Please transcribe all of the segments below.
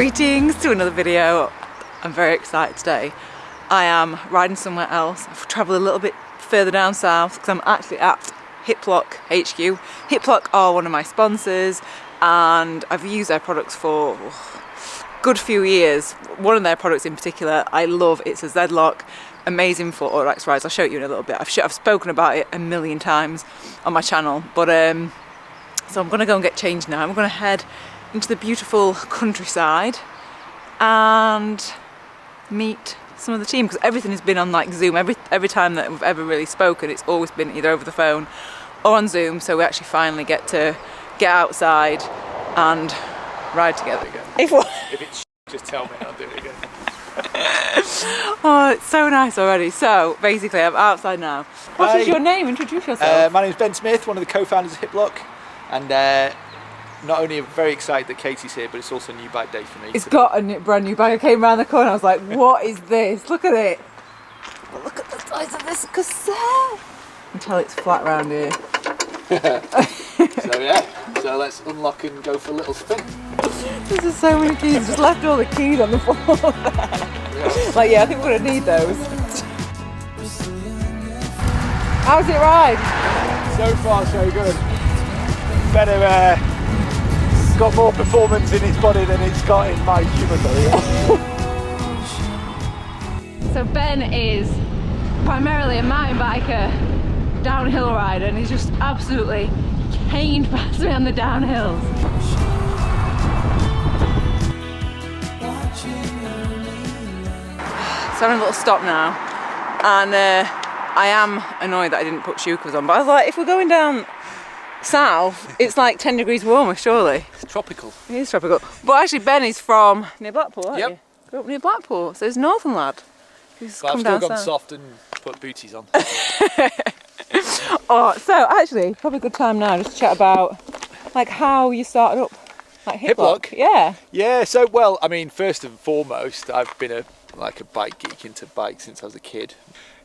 Greetings to another video. I'm very excited today. I am riding somewhere else. I've travelled a little bit further down south because I'm actually at Hiplok HQ. Hiplok are one of my sponsors and I've used their products for a good few years. One of their products in particular I love. It's a Z Lok, amazing for automatic rides. I'll show you in a little bit. I've spoken about it a million times on my channel, but so I'm going to go and get changed now. I'm going to head into the beautiful countryside and meet some of the team, because everything has been on like Zoom. Every time that we've ever really spoken, it's always been either over the phone or on Zoom, so we actually finally get to get outside and ride together again. If it's just tell me, I'll do it again. Oh, it's so nice already. So basically I'm outside now. What is your name? Introduce yourself. My name's Ben Smith, one of the co-founders of Hiplok, and not only am I very excited that Katie's here, but it's also a new bike day for me. It's got a brand new bike. I came around the corner, I was like, what is this? Look at it. But look at the size of this cassette. I can tell it's flat around here. So yeah, so let's unlock and go for a little spin. There's just so many keys. Just left all the keys on the floor there. Like, yeah, I think we're going to need those. How's it ride? So far so good. Better, got more performance in its body than it's got in my human body. So Ben is primarily a mountain biker, downhill rider, and he's just absolutely caned past me on the downhills. So I'm in a little stop now, and I am annoyed that I didn't put shoe covers on, but I was like, if we're going down south, it's like 10 degrees warmer, surely. It's tropical. It is tropical. But actually Ben is from near Blackpool, aren't Yep. you? Grew up near Blackpool, so he's a northern lad. Who's But come I've still down gone south. soft and put booties on. Oh, so actually, probably a good time now just to chat about like how you started up, like Hiplok. Yeah. Yeah, so well, I mean, first and foremost, I've been a bike geek, into bikes since I was a kid.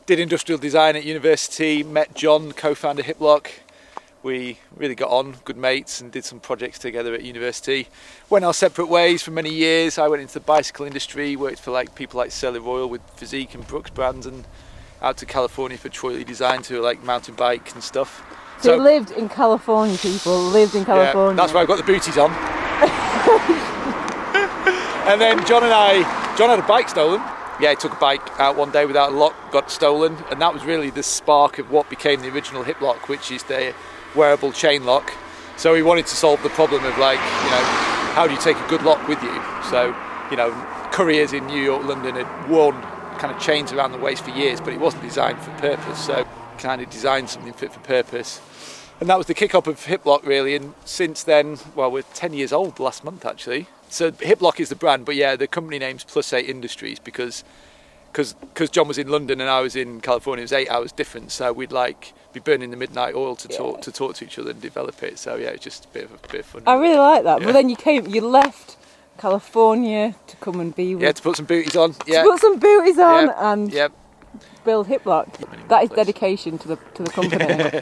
Did industrial design at university, met John, co-founder Hiplok. We really got on, good mates, and did some projects together at university. Went our separate ways for many years. I went into the bicycle industry, worked for like people like Cellar Royal with Physique and Brooks brands, and out to California for Troy Lee Design to like mountain bike and stuff. So you lived in California, people, lived in California. Yeah, that's where I got the booties on. And then John had a bike stolen. Yeah, he took a bike out one day without a lock, got stolen, and that was really the spark of what became the original Hiplok, which is the wearable chain lock. So we wanted to solve the problem of, like, you know, how do you take a good lock with you? So, you know, couriers in New York, London had worn kind of chains around the waist for years, but it wasn't designed for purpose. So kind of designed something fit for purpose. And that was the kick-off of Hiplok, really. And since then, well, we're 10 years old last month, actually. So Hiplok is the brand, but yeah, the company name's +8 Industries because John was in London and I was in California. It was 8 hours difference, so we'd like be burning the midnight oil to talk to each other and develop it. So yeah, it's just a bit of fun. I really like that. Yeah. But then you left California to come and be with. Yeah, to put some booties on. Yeah, to put some booties on and yep. build Hiplok. That is dedication to the company.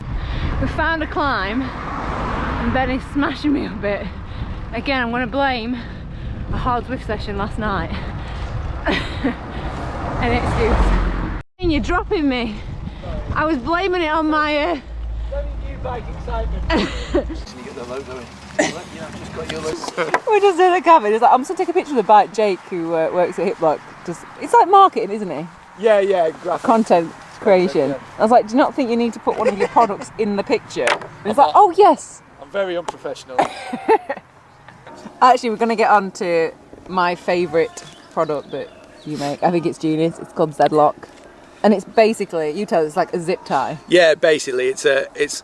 We found a climb, and Ben is smashing me a bit. Again, I'm going to blame a hard Zwift session last night. An excuse. And you're dropping me. I was blaming it on my New bike excitement. You get the logo in. Just got your logo. we just did a cabin. It's like, I'm just going to take a picture of the bike. Jake, who works at Hiplok, it's like marketing, isn't he? Yeah, graphic. Content creation. Yeah. I was like, do you not think you need to put one of your products in the picture? And it's like, oh yes. I'm very unprofessional. Actually, we're going to get on to my favourite product that you make. I think it's genius. It's called Z Lok. And it's basically, you tell us, it's like a zip tie. Yeah, basically it's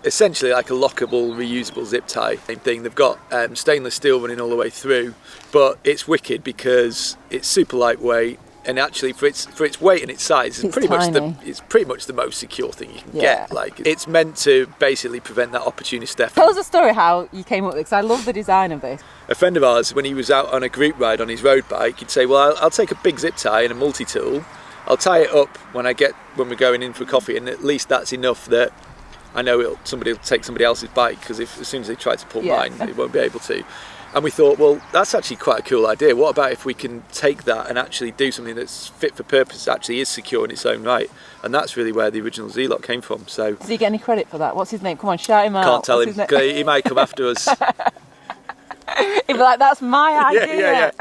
essentially like a lockable, reusable zip tie. Same thing. They've got stainless steel running all the way through, but it's wicked because it's super lightweight. And actually, for its weight and its size, it's pretty much the most secure thing you can get. Like, it's meant to basically prevent that opportunist theft. Tell us a story how you came up with it, because I love the design of this. A friend of ours, when he was out on a group ride on his road bike, he'd say, "Well, I'll take a big zip tie and a multi-tool. I'll tie it up when we're going in for coffee, and at least that's enough that I know somebody will take somebody else's bike, because as soon as they try to pull mine, they won't be able to." And we thought, well, that's actually quite a cool idea. What about if we can take that and actually do something that's fit for purpose, actually is secure in its own right? And that's really where the original Z Lok came from. So, does he get any credit for that? What's his name? Come on, shout him out. Can't tell him. He might come after us. He'd be like, that's my idea.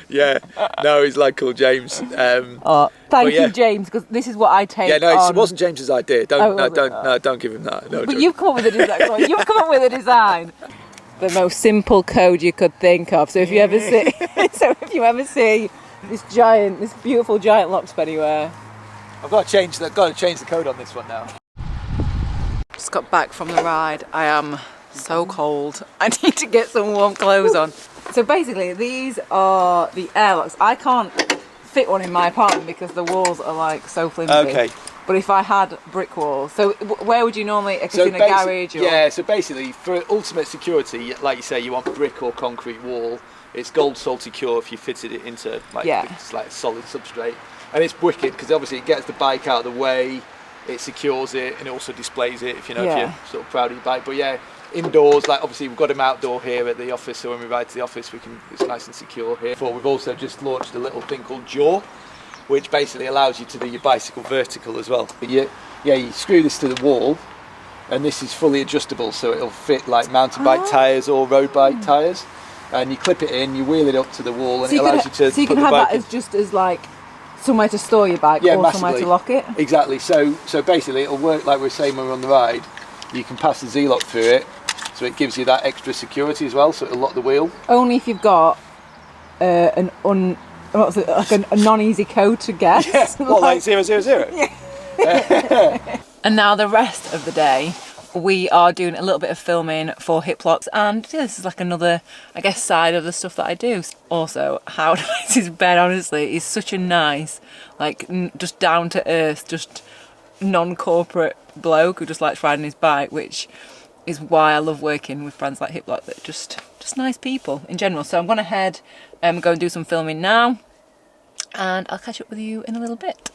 Yeah. No, he's like called James. Thank you, James, because this is what I take. Yeah, no, it wasn't James's idea. Don't give him that. No, but you've come up with a design. You've come up with a design. The most simple code you could think of. So if you ever see, this beautiful giant lock anywhere. I've got to change the code on this one now. Just got back from the ride. I am so cold. I need to get some warm clothes on. So basically, these are the airlocks. I can't fit one in my apartment because the walls are like so flimsy. Okay. But if I had brick walls, so where would you normally, if it's in a garage? Or? Yeah, so basically for ultimate security, like you say, you want brick or concrete wall. It's gold salt secure if you fitted it into like a solid substrate. And it's wicked because obviously it gets the bike out of the way, it secures it, and it also displays it if you're sort of proud of your bike. But yeah, indoors, like obviously we've got them outdoor here at the office, so when we ride to the office it's nice and secure here. We've also just launched a little thing called Jaw, which basically allows you to do your bicycle vertical as well. But you screw this to the wall, and this is fully adjustable, so it'll fit like mountain bike tyres or road bike tyres. And you clip it in, you wheel it up to the wall, and it allows you to. So you can have that as just as like somewhere to store your bike, or massively. somewhere to lock it. Exactly. So basically, it'll work like we were saying when we were on the ride. You can pass the Z Lok through it, so it gives you that extra security as well. So it'll lock the wheel. Only if you've got a non-easy code to guess. Yeah. What, like 000? Yeah. And now the rest of the day, we are doing a little bit of filming for Hiploks, and this is like another, I guess, side of the stuff that I do. Also, how nice is Ben? Honestly, he's such a nice, like, just down to earth, just non-corporate bloke who just likes riding his bike, which is why I love working with brands like Hiplok. That just nice people in general. So I'm gonna head and go and do some filming now, and I'll catch up with you in a little bit.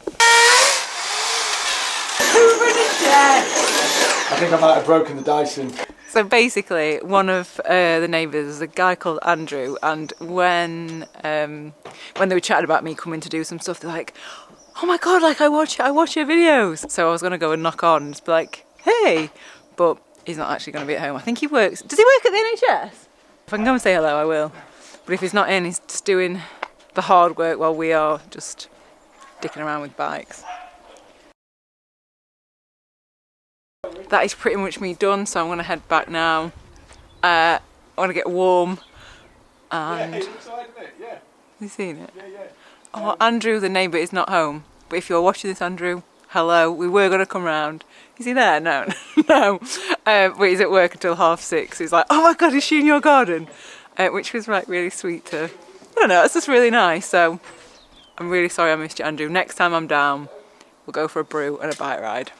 I think I might have broken the Dyson. So basically, one of the neighbours is a guy called Andrew, and when they were chatting about me coming to do some stuff, they're like, "Oh my god, like I watch your videos." So I was gonna go and knock on and just be like, "Hey," but he's not actually gonna be at home. I think he works. Does he work at the NHS? If I can come and say hello, I will. But if he's not in, he's just doing the hard work while we are just dicking around with bikes. That is pretty much me done, so I'm going to head back now. I want to get warm. And... it looks like it, yeah. Have you seen it? Yeah. Oh, Andrew, the neighbour, is not home. But if you're watching this, Andrew, hello. We were going to come round. Is he there? No. No. But he's at work until 6:30. He's like, "Oh my god, is she in your garden?" Which was like really sweet to... I don't know, it's just really nice. So I'm really sorry I missed you, Andrew. Next time I'm down, we'll go for a brew and a bike ride.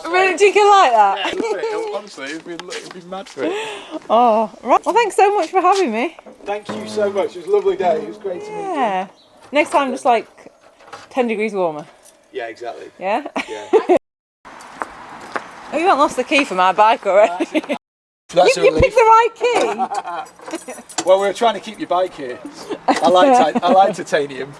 Really, do you like that? Yeah, I love it. Honestly, it'd be mad for it. Oh, right. Well, thanks so much for having me. Thank you so much. It was a lovely day. It was great to meet you. Yeah. Next time, just like 10 degrees warmer. Yeah, exactly. Yeah? Yeah. Oh, you haven't lost the key for my bike already. You picked the right key. Well, we were trying to keep your bike here. I like titanium.